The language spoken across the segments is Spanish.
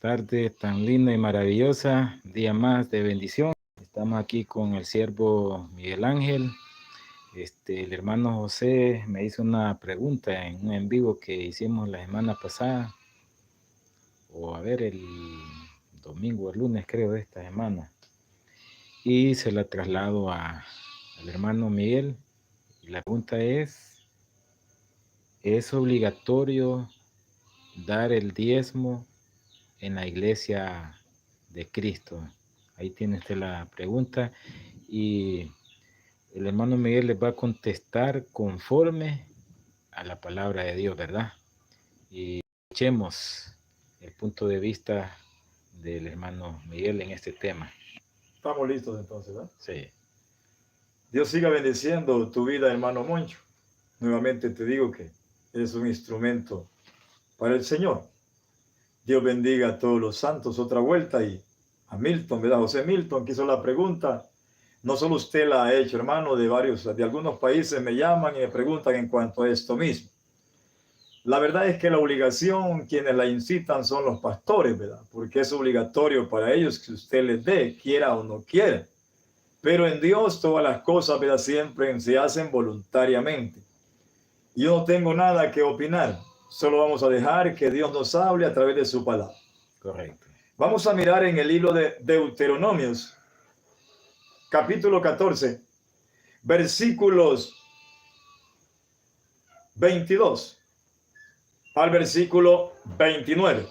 Tarde tan linda y maravillosa, día más de bendición. Estamos aquí con el siervo Miguel Ángel. El hermano José me hizo una pregunta en un en vivo que hicimos la semana pasada, o a ver, el domingo o el lunes creo de esta semana, y se la traslado al hermano Miguel. Y la pregunta ¿es obligatorio dar el diezmo en la iglesia de Cristo? Ahí tiene usted la pregunta y el hermano Miguel les va a contestar conforme a la palabra de Dios, ¿verdad? Y escuchemos el punto de vista del hermano Miguel en este tema. Estamos listos entonces, ¿verdad? Sí. Dios siga bendiciendo tu vida, hermano Moncho. Nuevamente te digo que eres un instrumento para el Señor. Dios bendiga a todos los santos. Otra vuelta y a Milton, ¿verdad? José Milton, que hizo la pregunta. No solo usted la ha hecho, hermano, de algunos países me llaman y me preguntan en cuanto a esto mismo. La verdad es que la obligación, quienes la incitan son los pastores, ¿verdad? Porque es obligatorio para ellos que usted les dé, quiera o no quiera. Pero en Dios todas las cosas, ¿verdad? Siempre se hacen voluntariamente. Yo no tengo nada que opinar. Solo vamos a dejar que Dios nos hable a través de su palabra. Correcto. Vamos a mirar en el libro de Deuteronomios, capítulo 14, versículos 22 al versículo 29.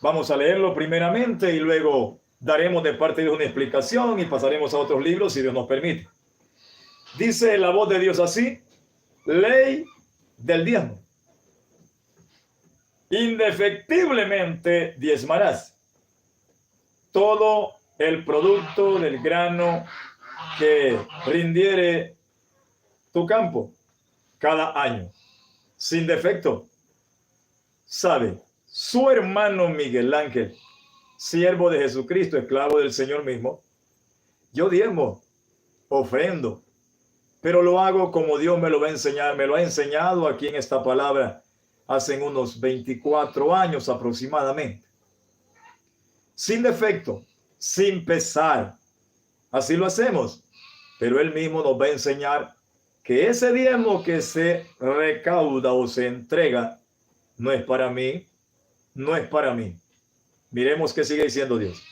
Vamos a leerlo primeramente y luego daremos de parte de una explicación y pasaremos a otros libros si Dios nos permite. Dice la voz de Dios así: ley del diezmo. Indefectiblemente diezmarás todo el producto del grano que rindiere tu campo cada año, sin defecto. Sabe su hermano Miguel Ángel, siervo de Jesucristo, esclavo del Señor mismo. Yo diezmo, ofrendo, pero lo hago como Dios me lo va a enseñar. Me lo ha enseñado aquí en esta palabra hace unos 24 años aproximadamente. Sin defecto, sin pesar. Así lo hacemos. Pero Él mismo nos va a enseñar que ese diezmo que se recauda o se entrega no es para mí, no es para mí. Miremos qué sigue diciendo Dios.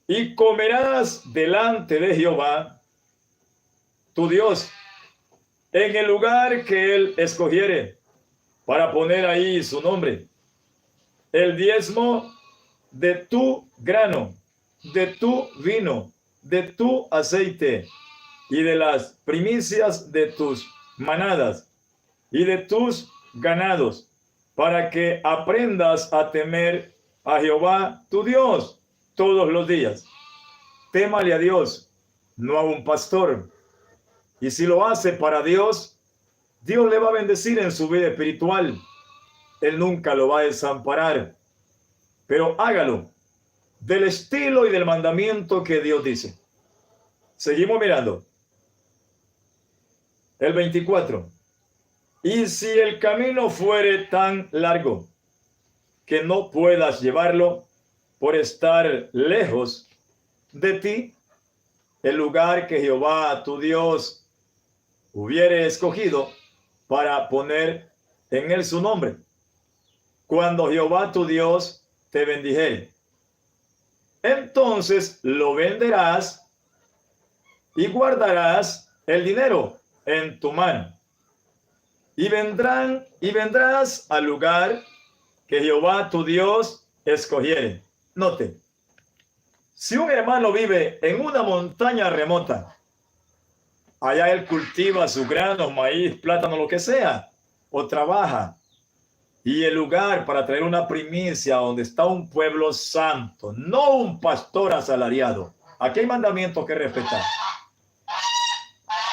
Y comerás delante de Jehová, tu Dios, en el lugar que Él escogiere para poner ahí su nombre, el diezmo de tu grano, de tu vino, de tu aceite y de las primicias de tus manadas y de tus ganados, para que aprendas a temer a Jehová tu Dios todos los días. Témale a Dios, no a un pastor. Y si lo hace para Dios, Dios le va a bendecir en su vida espiritual. Él nunca lo va a desamparar. Pero hágalo del estilo y del mandamiento que Dios dice. Seguimos mirando. El 24. Y si el camino fuere tan largo que no puedas llevarlo por estar lejos de ti, el lugar que Jehová tu Dios hubiere escogido para poner en él su nombre, cuando Jehová tu Dios te bendijere, entonces lo venderás y guardarás el dinero en tu mano. Y vendrás al lugar que Jehová tu Dios escogiere. Note, si un hermano vive en una montaña remota, allá él cultiva su grano, maíz, plátano, lo que sea, o trabaja, y el lugar para traer una primicia donde está un pueblo santo, no un pastor asalariado. Aquí hay mandamientos que respetar.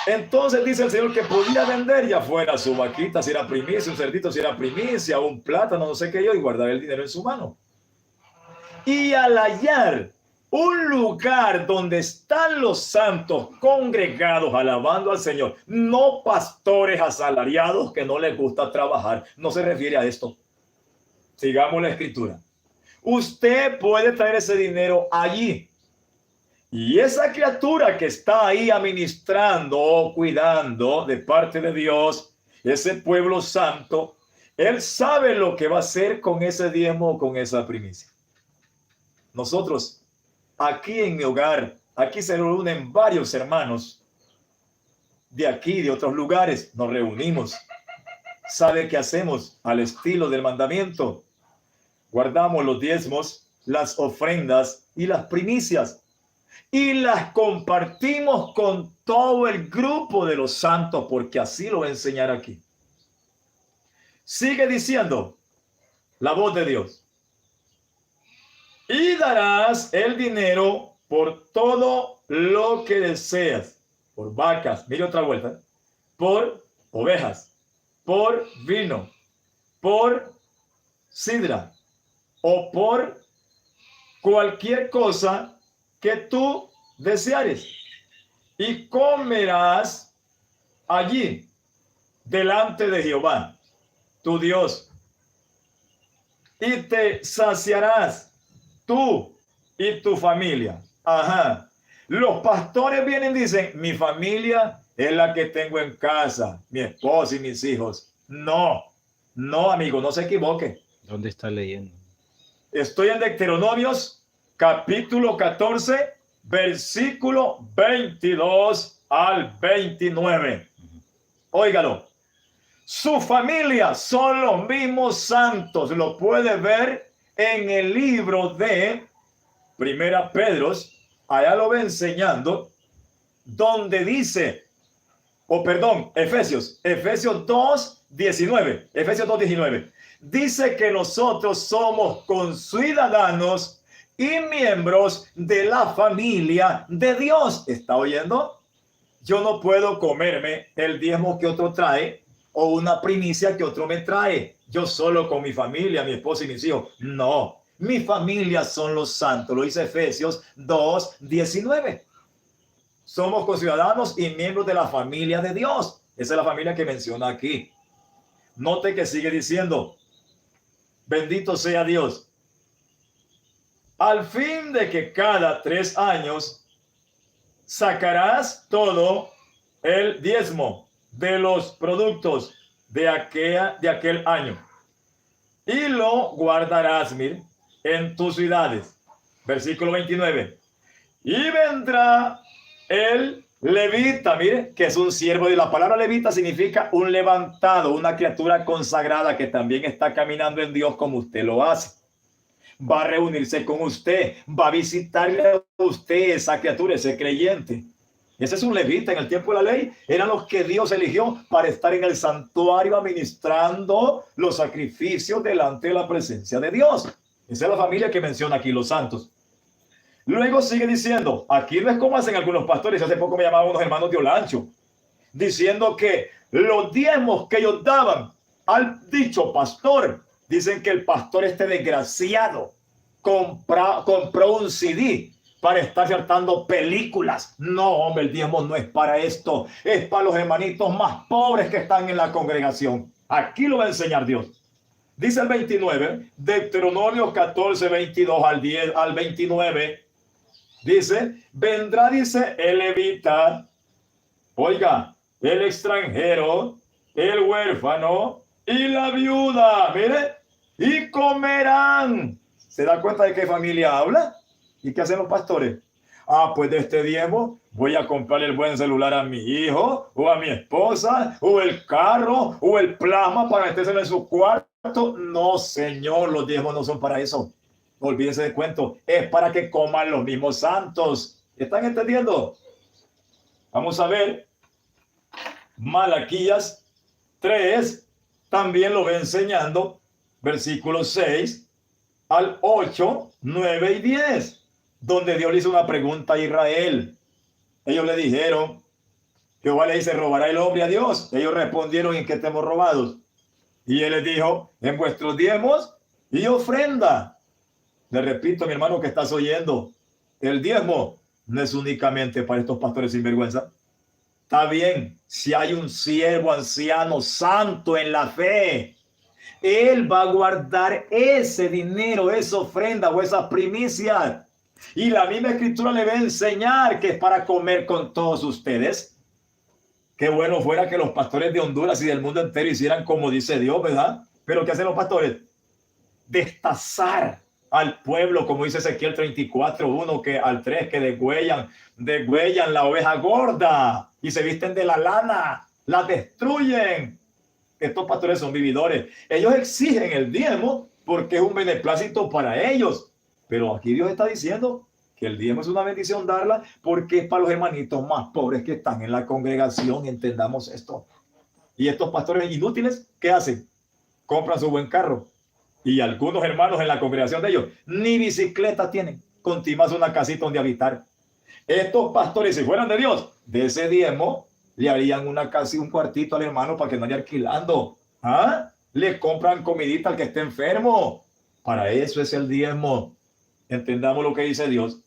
Entonces dice el Señor que podía vender ya fuera su vaquita si era primicia, un cerdito si era primicia, un plátano, no sé qué yo, y guardar el dinero en su mano. Y al hallar un lugar donde están los santos congregados alabando al Señor, no pastores asalariados que no les gusta trabajar, no se refiere a esto. Sigamos la escritura. usted puede traer ese dinero allí. Y esa criatura que está ahí administrando o cuidando de parte de Dios, ese pueblo santo, él sabe lo que va a hacer con ese diezmo o con esa primicia. Nosotros, aquí en mi hogar, aquí se reúnen varios hermanos de aquí, de otros lugares, nos reunimos. ¿Sabe qué hacemos? Al estilo del mandamiento. Guardamos los diezmos, las ofrendas y las primicias y las compartimos con todo el grupo de los santos, porque así lo voy a enseñar aquí. Sigue diciendo la voz de Dios. Y darás el dinero por todo lo que deseas, por vacas, mire otra vuelta, por ovejas, por vino, por sidra o por cualquier cosa que tú deseares, y comerás allí delante de Jehová, tu Dios, y te saciarás tú y tu familia. Ajá. Los pastores vienen y dicen, mi familia es la que tengo en casa, mi esposa y mis hijos. No, no, amigo, no se equivoque. ¿Dónde está leyendo? Estoy en Deuteronomios capítulo 14, versículo 22 al 29. Óigalo. Su familia son los mismos santos. Lo puede ver en el libro de Primera Pedro. Allá lo ve enseñando, donde dice, Efesios 2, 19. Efesios 2, 19. Dice que nosotros somos conciudadanos y miembros de la familia de Dios. ¿Está oyendo? Yo no puedo comerme el diezmo que otro trae o una primicia que otro me trae. Yo solo con mi familia, mi esposa y mis hijos. No, mi familia son los santos. Lo dice Efesios 2, 19. Somos conciudadanos y miembros de la familia de Dios. Esa es la familia que menciona aquí. Note que sigue diciendo, bendito sea Dios. Al fin de que cada 3 años sacarás todo el diezmo de los productos de aquel año y lo guardarás, mire, en tus ciudades. Versículo 29. Y vendrá el levita, mire, que es un siervo, y la palabra levita significa un levantado, una criatura consagrada que también está caminando en Dios como usted lo hace. Va a reunirse con usted, va a visitarle a usted, esa criatura, ese creyente. Ese es un levita. En el tiempo de la ley eran los que Dios eligió para estar en el santuario administrando los sacrificios delante de la presencia de Dios. Esa es la familia que menciona aquí los santos. Luego sigue diciendo, aquí no es como hacen algunos pastores. Hace poco me llamaban unos hermanos de Olancho, diciendo que los diezmos que ellos daban al dicho pastor, dicen que el pastor, este desgraciado, compró un CD para estar saltando películas. No, hombre, el diezmo no es para esto. Es para los hermanitos más pobres que están en la congregación. Aquí lo va a enseñar Dios. Dice el 29, Deuteronomio 14, 22 al 29. Dice, vendrá, dice, el levita, oiga, el extranjero, el huérfano y la viuda, mire, y comerán. ¿Se da cuenta de qué familia habla? ¿Y qué hacen los pastores? Ah, pues de este diezmo voy a comprarle el buen celular a mi hijo, o a mi esposa, o el carro, o el plasma para metérselo en su cuarto. No, señor, los diezmos no son para eso. Olvídense de cuento. Es para que coman los mismos santos. ¿Están entendiendo? Vamos a ver. Malaquías 3 también lo ve enseñando. Versículos 6 al 8, 9 y 10. Donde Dios le hizo una pregunta a Israel. Ellos le dijeron, Jehová le dice, ¿robará el hombre a Dios? Ellos respondieron, ¿en qué estemos robados? Y él les dijo, en vuestros diezmos y ofrenda. Le repito, mi hermano que estás oyendo, el diezmo no es únicamente para estos pastores sinvergüenza. Está bien, si hay un siervo anciano santo en la fe, Él va a guardar ese dinero, esa ofrenda o esa primicia. Y la misma escritura le va a enseñar que es para comer con todos ustedes. Qué bueno fuera que los pastores de Honduras y del mundo entero hicieran como dice Dios, ¿verdad? Pero ¿qué hacen los pastores? Destazar al pueblo, como dice Ezequiel 34:1, que al 3, que degüellan la oveja gorda y se visten de la lana, la destruyen. Estos pastores son vividores. Ellos exigen el diezmo porque es un beneplácito para ellos. Pero aquí Dios está diciendo que el diezmo es una bendición darla porque es para los hermanitos más pobres que están en la congregación. Entendamos esto. Y estos pastores inútiles, ¿qué hacen? Compran su buen carro. Y algunos hermanos en la congregación de ellos ni bicicleta tienen, con más una casita donde habitar. Estos pastores, si fueran de Dios, de ese diezmo, le harían una casa y un cuartito al hermano para que no vaya alquilando. ¿Ah? Le compran comidita al que esté enfermo. Para eso es el diezmo. Entendamos lo que dice Dios.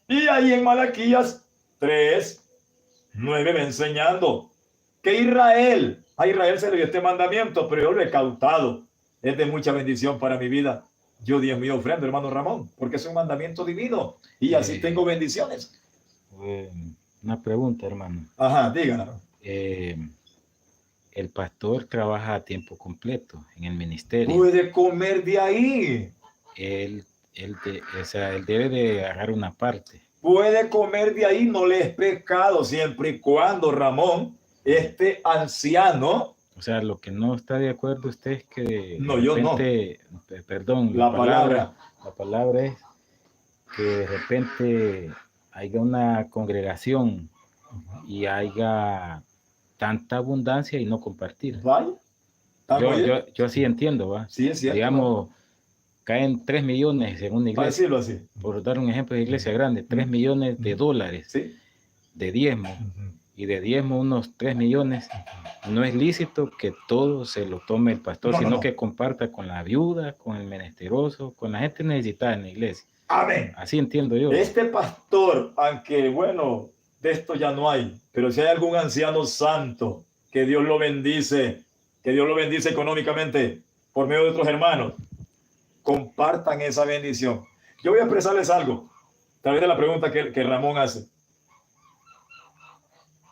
Y ahí en Malaquías 3:9 va enseñando que a Israel se le dio este mandamiento, pero yo lo he cautado. Es de mucha bendición para mi vida. Yo diezmo y ofrendo, hermano Ramón, porque es un mandamiento divino y así tengo bendiciones. Una pregunta, hermano. Ajá, díganos. El pastor trabaja a tiempo completo en el ministerio. Puede comer de ahí. Él debe de agarrar una parte. Puede comer de ahí, no le es pecado, siempre y cuando, Ramón, este anciano. O sea, lo que no está de acuerdo usted es que... No, yo no. Perdón, la palabra es que de repente haya una congregación y haya tanta abundancia y no compartir. Vaya. Yo así entiendo, ¿va? Sí, es cierto. Digamos, caen 3 millones en una iglesia. Para decirlo así. Por dar un ejemplo de iglesia grande, 3 millones de dólares de diezmo. Y de diezmo unos 3 millones. No es lícito que todo se lo tome el pastor, sino que comparta con la viuda, con el menesteroso, con la gente necesitada en la iglesia. Amén. Así entiendo yo. Este pastor, aunque bueno, de esto ya no hay, pero si hay algún anciano santo, que Dios lo bendice económicamente por medio de otros hermanos, compartan esa bendición. Yo voy a expresarles algo, a través de la pregunta que Ramón hace.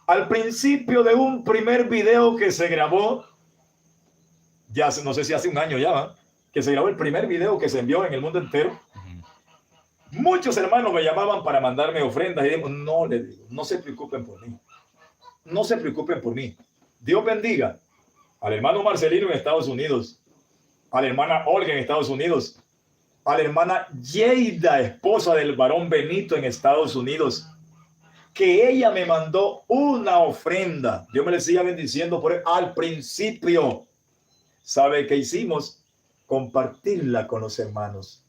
Al principio de un primer video que se grabó, ya no sé si hace un año ya, que se grabó el primer video que se envió en el mundo entero, muchos hermanos me llamaban para mandarme ofrendas y digo, no, les digo, no se preocupen por mí. No se preocupen por mí. Dios bendiga al hermano Marcelino en Estados Unidos, a la hermana Olga en Estados Unidos, a la hermana Yeida, esposa del varón Benito en Estados Unidos, que ella me mandó una ofrenda. Yo me le siga bendiciendo por él al principio. ¿Sabe qué hicimos? Compartirla con los hermanos.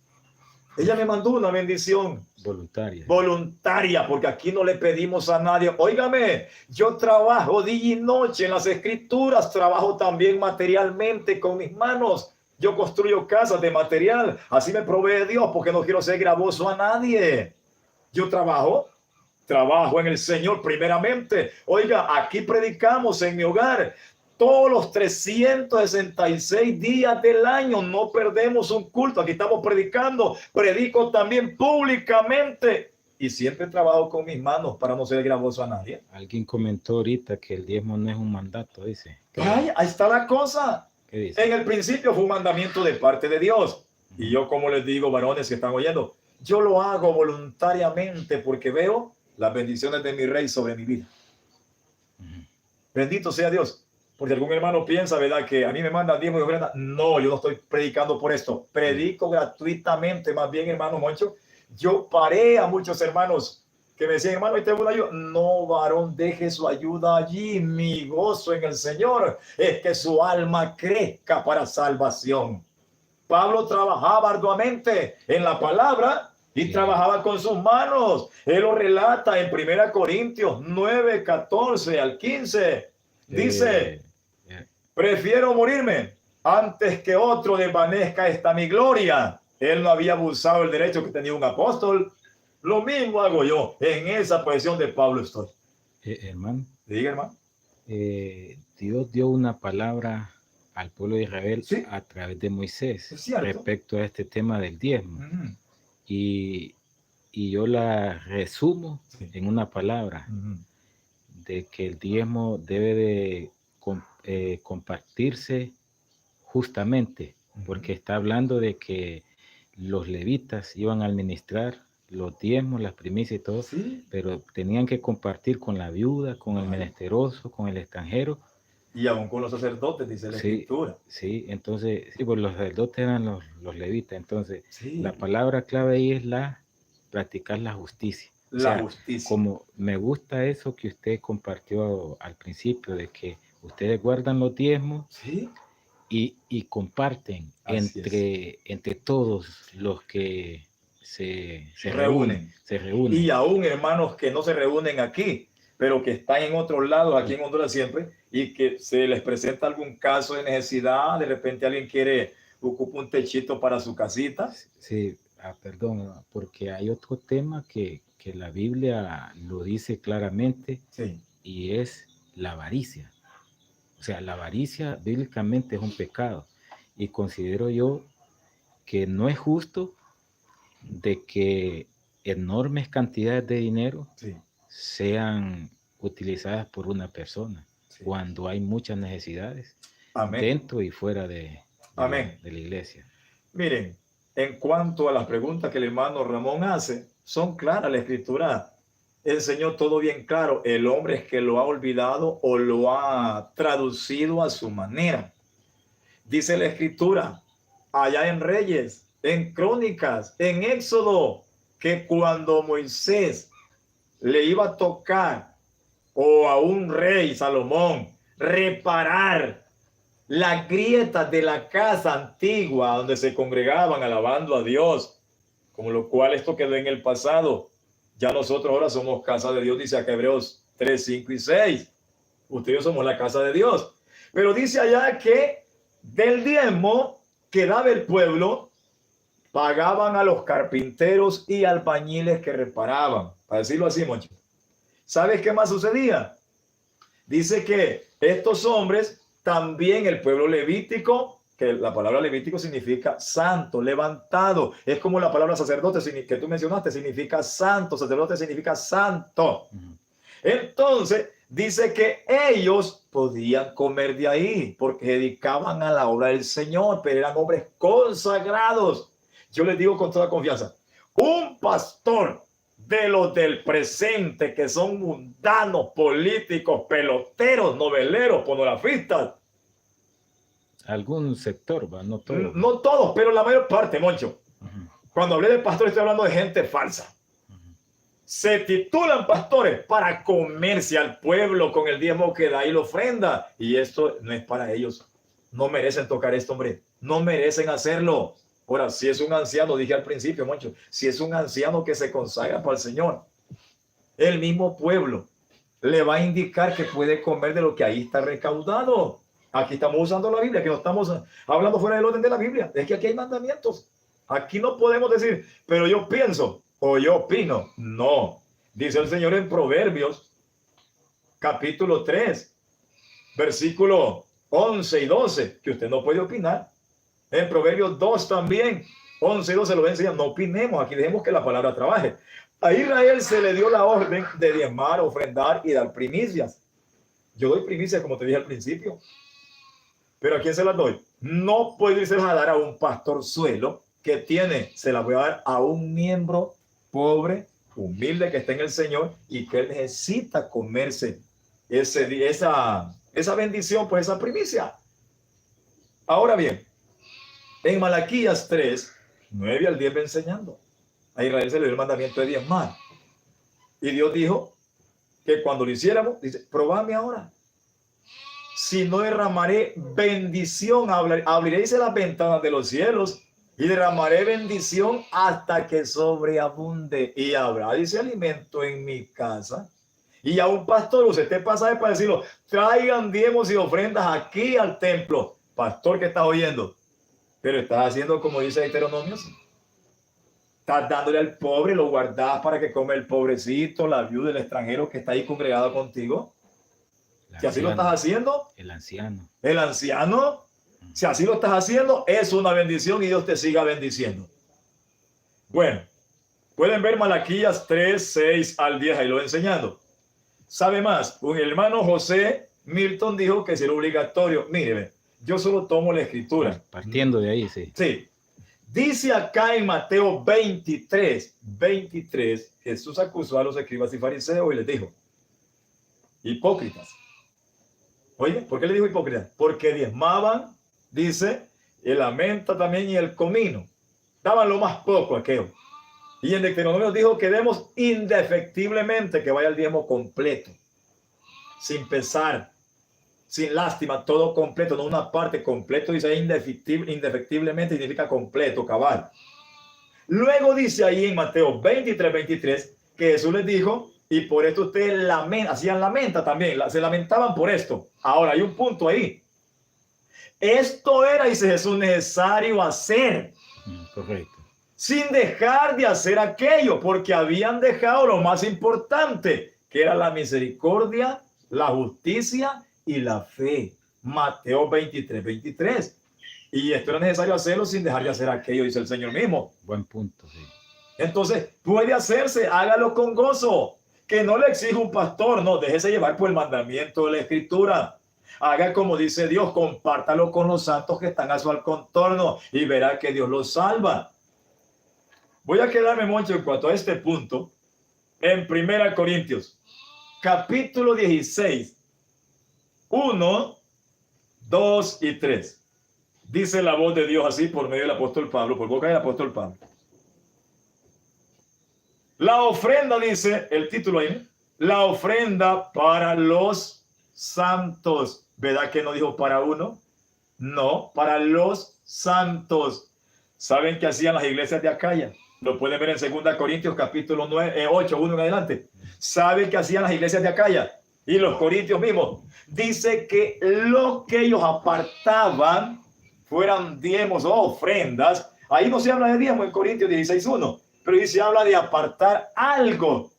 Ella me mandó una bendición voluntaria, porque aquí no le pedimos a nadie. Óigame, yo trabajo día y noche en las escrituras, trabajo también materialmente con mis manos. Yo construyo casas de material, así me provee Dios, porque no quiero ser gravoso a nadie. Yo trabajo en el Señor primeramente. Oiga, aquí predicamos en mi hogar. Todos los 366 días del año no perdemos un culto. Aquí estamos predicando. Predico también públicamente. Y siempre trabajo con mis manos para no ser gravoso a nadie. Alguien comentó ahorita que el diezmo no es un mandato, dice. Ay, ahí está la cosa. ¿Qué dice? En el principio fue un mandamiento de parte de Dios. Y yo, como les digo, varones que están oyendo, yo lo hago voluntariamente porque veo las bendiciones de mi Rey sobre mi vida. Bendito sea Dios. Porque algún hermano piensa, ¿verdad?, que a mí me mandan diezmo y ofrenda. No, yo no estoy predicando por esto. Predico gratuitamente. Más bien, hermano Moncho, yo paré a muchos hermanos que me decían, hermano, ¿y tengo una ayuda? No, varón, deje su ayuda allí. Mi gozo en el Señor es que su alma crezca para salvación. Pablo trabajaba arduamente en la palabra y trabajaba con sus manos. Él lo relata en 1 Corintios 9, 14 al 15. Dice, prefiero morirme antes que otro desvanezca esta mi gloria. Él no había abusado del derecho que tenía un apóstol. Lo mismo hago yo. En esa posición de Pablo estoy. Hermano. Diga, hermano. Dios dio una palabra al pueblo de Israel Sí. a través de Moisés Es cierto. respecto a este tema del diezmo. Y yo la resumo Sí. en una palabra, de que el diezmo debe de compartirse justamente, porque está hablando de que los levitas iban a administrar los diezmos, las primicias y todo, Sí. pero tenían que compartir con la viuda, con el menesteroso, con el extranjero. Y aún con los sacerdotes, dice la Escritura. Sí, entonces, sí, pues los sacerdotes eran los levitas. Entonces, Sí. la palabra clave ahí es practicar la justicia. La justicia. Como me gusta eso que usted compartió al principio, de que ustedes guardan los diezmos, ¿sí? y comparten entre todos los que se reúnen. Y aún hermanos que no se reúnen aquí, pero que están en otros lados, aquí en Honduras siempre, y que se les presenta algún caso de necesidad, de repente alguien quiere ocupar un techito para su casita. Sí, perdón, porque hay otro tema que la Biblia lo dice claramente, sí. Y es la avaricia. O sea, la avaricia bíblicamente es un pecado, y considero yo que no es justo de que enormes cantidades de dinero sean utilizadas por una persona cuando hay muchas necesidades dentro y fuera de la iglesia. Miren, en cuanto a las preguntas que el hermano Ramón hace, son claras. La Escritura enseñó todo bien claro. El hombre es que lo ha olvidado o lo ha traducido a su manera. Dice la Escritura allá en Reyes, en Crónicas, en Éxodo, que cuando Moisés le iba a tocar, o a un rey, Salomón, reparar las grietas de la casa antigua donde se congregaban alabando a Dios, con lo cual esto quedó en el pasado. Ya nosotros ahora somos casa de Dios, dice acá Hebreos 3, 5 y 6. Ustedes y yo somos la casa de Dios. Pero dice allá que del diezmo que daba el pueblo, pagaban a los carpinteros y albañiles que reparaban. Para decirlo así, Moncho. ¿Sabes qué más sucedía? Dice que estos hombres, también el pueblo levítico, que la palabra levítico significa santo, levantado. Es como la palabra sacerdote que tú mencionaste, significa santo. Sacerdote significa santo. Entonces, dice que ellos podían comer de ahí porque se dedicaban a la obra del Señor, pero eran hombres consagrados. Yo les digo con toda confianza, un pastor de los del presente, que son mundanos, políticos, peloteros, noveleros, pornografistas. Algún sector, ¿va? No todos. No todos, pero la mayor parte, Moncho. Cuando hablé de pastor, estoy hablando de gente falsa. Se titulan pastores para comerse al pueblo con el diezmo que da y la ofrenda. Y esto no es para ellos. No merecen tocar esto, hombre. No merecen hacerlo. Ahora, si es un anciano, dije al principio, Moncho, si es un anciano que se consagra para el Señor, el mismo pueblo le va a indicar que puede comer de lo que ahí está recaudado. Aquí estamos usando la Biblia, que no estamos hablando fuera del orden de la Biblia. Es que aquí hay mandamientos. Aquí no podemos decir, pero yo pienso o yo opino. No. Dice el Señor en Proverbios, capítulo 3, versículo 11 y 12, que usted no puede opinar. En Proverbios 2 también, 11 y 12 lo enseñan, no opinemos, aquí dejemos que la palabra trabaje. A Israel se le dio la orden de diezmar, ofrendar y dar primicias. Yo doy primicias, como te dije al principio. ¿Pero a quién se las doy? No puedo irse a dar a un pastorzuelo que tiene, se las voy a dar a un miembro pobre, humilde, que está en el Señor y que él necesita comerse esa bendición, pues esa primicia. Ahora bien, en Malaquías 3, 9 al 10 va enseñando. A Israel se le dio el mandamiento de diezmar. Y Dios dijo que cuando lo hiciéramos, dice, probadme ahora. Si no derramaré bendición, abriréis las ventanas de los cielos y derramaré bendición hasta que sobreabunde. Y habrá, dice, alimento en mi casa. Y a un pastor, usted pasa para decirlo, traigan diezmos y ofrendas aquí al templo. Pastor que estás oyendo, pero estás haciendo como dice Deuteronomio. Estás dándole al pobre, lo guardas para que come el pobrecito, la viuda, el extranjero que está ahí congregado contigo. Si así lo estás haciendo, el anciano. El anciano, Si así lo estás haciendo, es una bendición y Dios te siga bendiciendo. Bueno, pueden ver Malaquías 3, 6 al 10, ahí lo he enseñado. ¿Sabe más? Un hermano José Milton dijo que será obligatorio. Mire, yo solo tomo la escritura. Partiendo de ahí, sí. Sí. Dice acá en Mateo 23, Jesús acusó a los escribas y fariseos y les dijo, hipócritas. Oye, ¿por qué le dijo hipócritas? Porque diezmaban, dice, el la menta también y el comino. Daban lo más poco aquello. Y en Deuteronomio dijo que demos indefectiblemente, que vaya el diezmo completo, sin pesar, sin lástima, todo completo, no una parte, completo, dice indefectiblemente, significa completo, cabal. Luego dice ahí en Mateo 23, que Jesús les dijo, y por esto ustedes hacían lamenta también, se lamentaban por esto. Ahora hay un punto ahí. Esto era, dice Jesús, necesario hacer. Correcto. Sin dejar de hacer aquello, porque habían dejado lo más importante, que era la misericordia, la justicia y la fe. Mateo 23. Y esto era necesario hacerlo sin dejar de hacer aquello, dice el Señor mismo. Buen punto, sí. Entonces, puede hacerse, hágalo con gozo. Que no le exija un pastor, no, déjese llevar por el mandamiento de la Escritura. Haga como dice Dios, compártalo con los santos que están a su contorno y verá que Dios los salva. Voy a quedarme mucho en cuanto a este punto en 1 Corintios, capítulo 16, 1, 2 y 3. Dice la voz de Dios así por medio del apóstol Pablo, por boca del apóstol Pablo. La ofrenda, dice el título ahí, la ofrenda para los santos. ¿Verdad que no dijo para uno? No, para los santos. ¿Saben qué hacían las iglesias de Acaya? Lo pueden ver en 2 Corintios capítulo 8, 1 en adelante. ¿Saben qué hacían las iglesias de Acaya? Y los corintios mismos. Dice que lo que ellos apartaban fueran diezmos o ofrendas. Ahí no se habla de diezmo en Corintios 16:1, pero ahí se habla de apartar algo.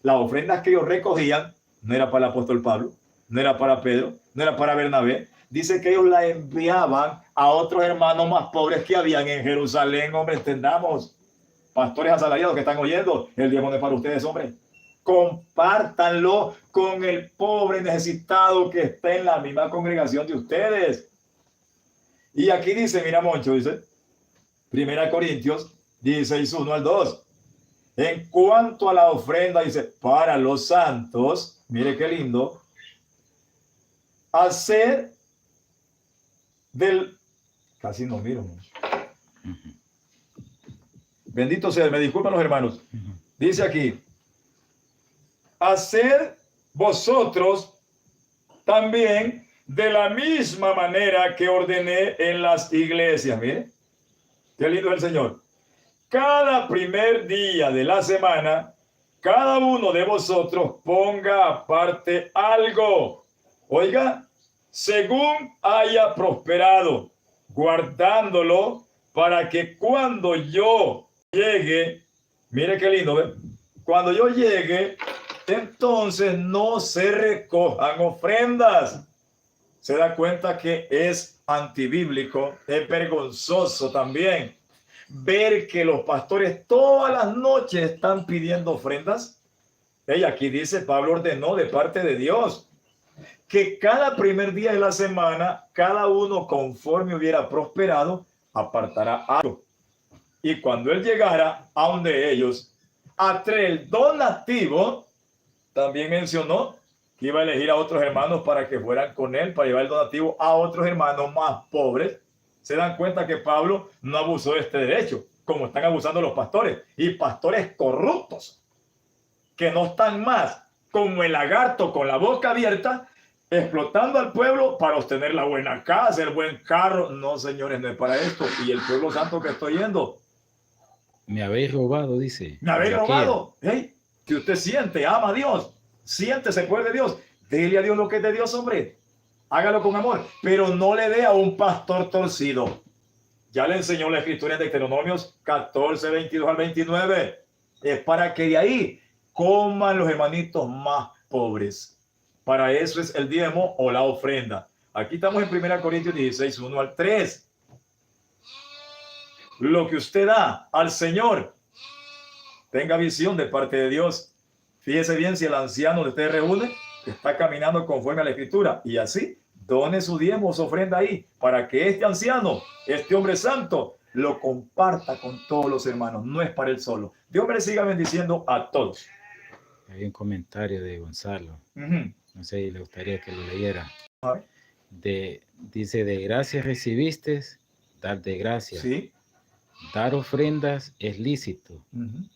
Las ofrendas que ellos recogían no era para el apóstol Pablo, no era para Pedro, no era para Bernabé. Dice que ellos la enviaban a otros hermanos más pobres que habían en Jerusalén. Hombre, entendamos. Pastores asalariados que están oyendo, el diezmo no es para ustedes, hombre. Compártanlo con el pobre necesitado que está en la misma congregación de ustedes. Y aquí dice, mira Moncho, dice, 1 Corintios 16, 1 al 2. En cuanto a la ofrenda, dice, para los santos, mire qué lindo, hacer del, casi no miro, Moncho. Bendito sea, me disculpan los hermanos. Dice aquí, haced vosotros también de la misma manera que ordené en las iglesias. Mire, qué lindo es el Señor. Cada primer día de la semana, cada uno de vosotros ponga aparte algo. Oiga, según haya prosperado, guardándolo para que cuando yo llegue, mire qué lindo, ¿ve? Cuando yo llegue, entonces no se recojan ofrendas. Se da cuenta que es antibíblico, es vergonzoso también ver que los pastores todas las noches están pidiendo ofrendas. Y aquí dice, Pablo ordenó de parte de Dios que cada primer día de la semana, cada uno conforme hubiera prosperado, apartará algo. Y cuando él llegara a donde ellos, a traer el donativo, también mencionó que iba a elegir a otros hermanos para que fueran con él, para llevar el donativo a otros hermanos más pobres. Se dan cuenta que Pablo no abusó de este derecho, como están abusando los pastores, y pastores corruptos, que no están más como el lagarto con la boca abierta, explotando al pueblo para obtener la buena casa, el buen carro. No, señores, no es para esto. Y el pueblo santo que estoy yendo, me habéis robado, dice. me habéis robado. Hey, que usted siente, ama a Dios, siente, se puede de Dios, dele a Dios lo que es de Dios, hombre. Hágalo con amor, pero no le dé a un pastor torcido. Ya le enseñó la escritura en Deuteronomios 14, 22 al 29. Es para que de ahí coman los hermanitos más pobres. Para eso es el diezmo o la ofrenda. Aquí estamos en 1 Corintios 16, 1 al 3. Lo que usted da al Señor, tenga visión de parte de Dios. Fíjese bien si el anciano de usted reúne está caminando conforme a la Escritura. Y así, done su diezmo, su ofrenda ahí, para que este anciano, este hombre santo, lo comparta con todos los hermanos. No es para él solo. Dios me le siga bendiciendo a todos. Hay un comentario de Gonzalo. Uh-huh. No sé si le gustaría que lo leyera. A ver. Dice, de gracias recibiste, dar de gracias. Sí. Dar ofrendas es lícito. Uh-huh.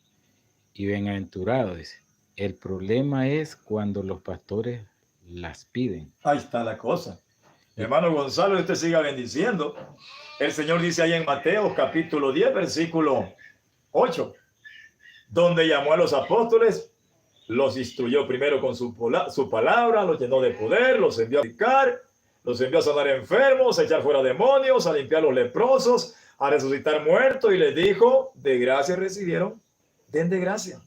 Y bienaventurado, dice. El problema es cuando los pastores las piden. Ahí está la cosa. Hermano Gonzalo, usted siga bendiciendo. El Señor dice ahí en Mateo capítulo 10, versículo 8, donde llamó a los apóstoles, los instruyó primero con su palabra, los llenó de poder, los envió a predicar, los envió a sanar enfermos, a echar fuera demonios, a limpiar los leprosos, a resucitar muertos, y les dijo, de gracia recibieron, den de gracia.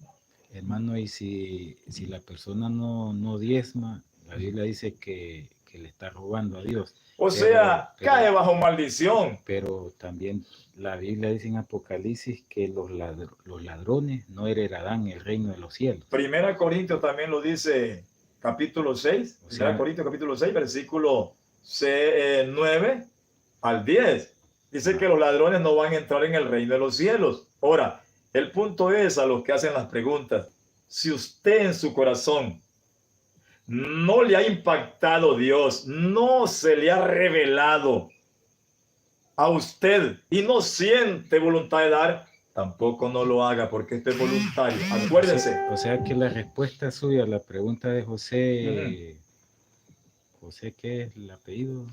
Hermano, y si la persona no diezma, la Biblia dice que le está robando a Dios. O sea, cae bajo maldición. Pero también la Biblia dice en Apocalipsis que los ladrones no heredarán el reino de los cielos. 1 Corintios también lo dice, capítulo 6, o sea, 1 Corintios capítulo 6, versículo 9 al 10. Dice que los ladrones no van a entrar en el reino de los cielos. Ahora, el punto es a los que hacen las preguntas, si usted en su corazón no le ha impactado Dios, no se le ha revelado a usted y no siente voluntad de dar, tampoco no lo haga porque esto es voluntario. Acuérdense. O sea que la respuesta suya a la pregunta de José, José, ¿qué es el apellido?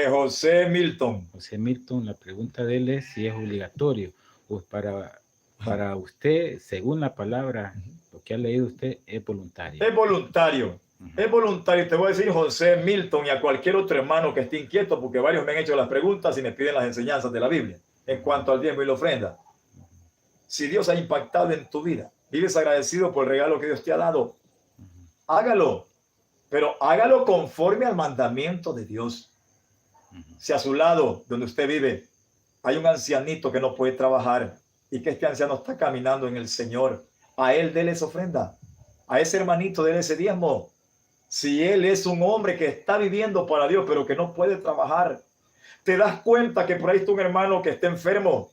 José Milton. José Milton, la pregunta de él es si es obligatorio. Pues para usted, según la palabra, lo que ha leído usted, es voluntario. Es voluntario. Es voluntario. Te voy a decir, José Milton, y a cualquier otro hermano que esté inquieto, porque varios me han hecho las preguntas y me piden las enseñanzas de la Biblia en cuanto al diezmo y la ofrenda. Si Dios ha impactado en tu vida, vives agradecido por el regalo que Dios te ha dado, hágalo, pero hágalo conforme al mandamiento de Dios. Si a su lado, donde usted vive, hay un ancianito que no puede trabajar y que este anciano está caminando en el Señor, a él déle esa ofrenda, a ese hermanito déle ese diezmo. Si él es un hombre que está viviendo para Dios, pero que no puede trabajar, te das cuenta que por ahí está un hermano que está enfermo,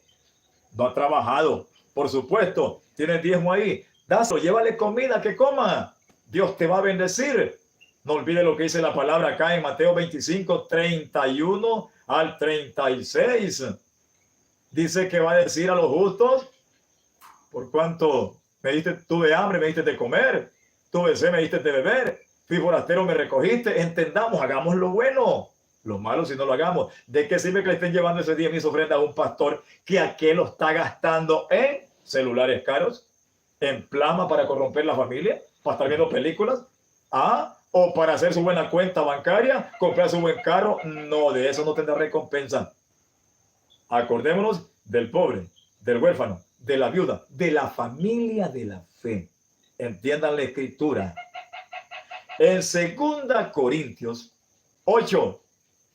no ha trabajado, por supuesto, tiene diezmo ahí, dáselo, llévale comida que coma, Dios te va a bendecir. No olvide lo que dice la palabra acá en Mateo 25, 31 al 36. Dice que va a decir a los justos, por cuanto me diste, tuve hambre, me diste de comer, tuve sed, me diste de beber, fui forastero, me recogiste. Entendamos, hagamos lo bueno, lo malo si no lo hagamos. ¿De qué sirve que le estén llevando ese día mis ofrendas a un pastor que aquí lo está gastando en celulares caros, en plasma para corromper la familia, para estar viendo películas, o para hacer su buena cuenta bancaria, comprar su buen carro? No, de eso no tendrá recompensa. Acordémonos del pobre, del huérfano, de la viuda, de la familia de la fe. Entiendan la escritura. En 2 Corintios 8,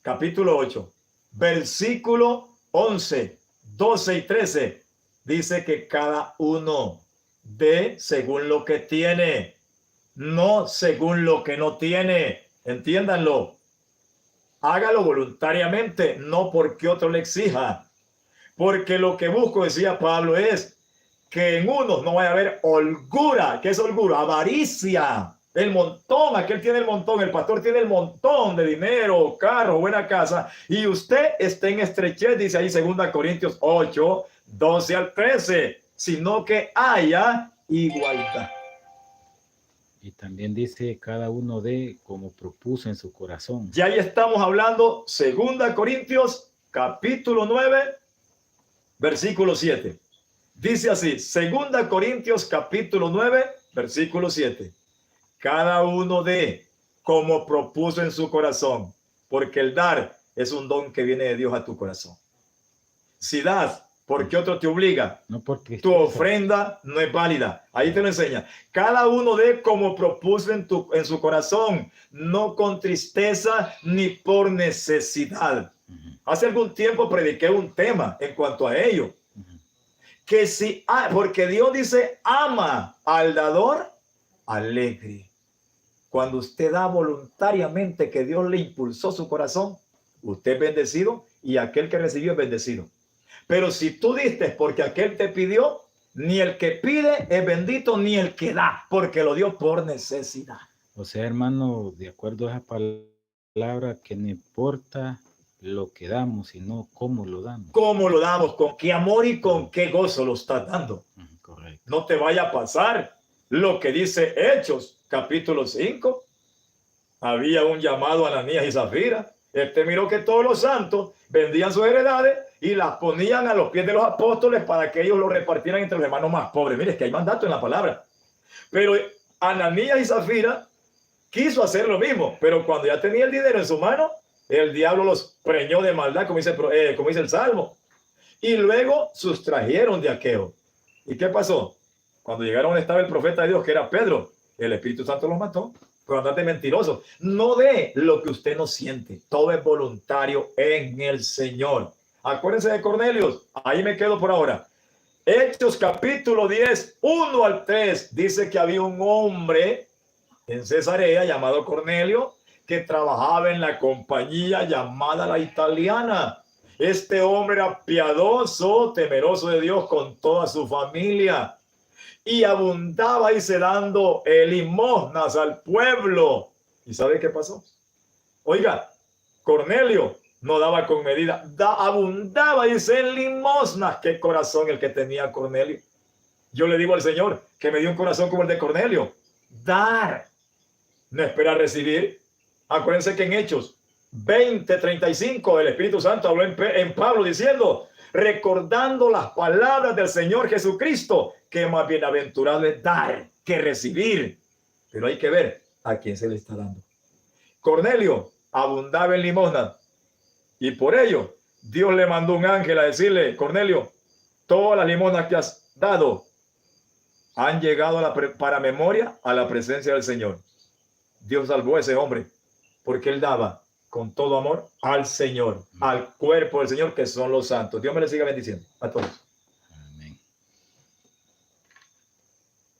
capítulo 8, versículo 11, 12 y 13, dice que cada uno dé según lo que tiene, no según lo que no tiene. Entiéndanlo. Hágalo voluntariamente, no porque otro le exija. Porque lo que busco, decía Pablo, es que en unos no vaya a haber holgura. ¿Qué es holgura? Avaricia. El montón, aquel tiene el montón, el pastor tiene el montón de dinero, carro, buena casa, y usted está en estrechez, dice ahí 2 Corintios 8, 12 al 13, sino que haya igualdad. Y también dice cada uno de como propuso en su corazón. Ya ahí estamos hablando 2 Corintios capítulo 9, versículo 7. Dice así, 2 Corintios capítulo 9, versículo 7. Cada uno dé como propuso en su corazón, porque el dar es un don que viene de Dios a tu corazón. Si das porque otro te obliga. No porque Tu ofrenda no es válida. Ahí te lo enseña. Cada uno dé como propuso en su corazón, no con tristeza ni por necesidad. Hace algún tiempo prediqué un tema en cuanto a ello. Que si, porque Dios dice, ama al dador alegre. Cuando usted da voluntariamente que Dios le impulsó su corazón, usted es bendecido y aquel que recibió es bendecido. Pero si tú diste porque aquel te pidió, ni el que pide es bendito, ni el que da, porque lo dio por necesidad. O sea, hermano, de acuerdo a esa palabra, que no importa lo que damos, sino cómo lo damos. ¿Cómo lo damos? ¿Con qué amor y con qué gozo lo estás dando? Correcto. No te vaya a pasar lo que dice Hechos, capítulo 5. Había un llamado a Ananías y Zafira. Miró que todos los santos vendían sus heredades y las ponían a los pies de los apóstoles para que ellos lo repartieran entre los hermanos más pobres. Mire, es que hay mandato en la palabra. Pero Ananías y Zafira quiso hacer lo mismo, pero cuando ya tenía el dinero en su mano, el diablo los preñó de maldad, como dice el Salmo. Y luego sustrajeron de aquello. ¿Y qué pasó? Cuando llegaron donde estaba el profeta de Dios, que era Pedro, el Espíritu Santo los mató. Por andar de mentiroso. No dé lo que usted no siente. Todo es voluntario en el Señor. Acuérdense de Cornelio. Ahí me quedo por ahora. Hechos capítulo 10, 1 al 3. Dice que había un hombre en Cesarea llamado Cornelio que trabajaba en la compañía llamada La Italiana. Este hombre era piadoso, temeroso de Dios con toda su familia. Y abundaba dando limosnas al pueblo. ¿Y sabe qué pasó? Oiga, Cornelio no daba con medida, abundaba en limosnas. Qué corazón el que tenía Cornelio. Yo le digo al Señor que me dio un corazón como el de Cornelio. Dar, no esperar recibir. Acuérdense que en Hechos 20:35 el Espíritu Santo habló en Pablo diciendo, recordando las palabras del Señor Jesucristo, que más bienaventurado es dar que recibir. Pero hay que ver a quién se le está dando. Cornelio abundaba en limosna y por ello Dios le mandó un ángel a decirle, Cornelio, todas las limosnas que has dado han llegado para memoria a la presencia del Señor. Dios salvó a ese hombre porque él daba con todo amor al Señor, al cuerpo del Señor, que son los santos. Dios me le siga bendiciendo a todos.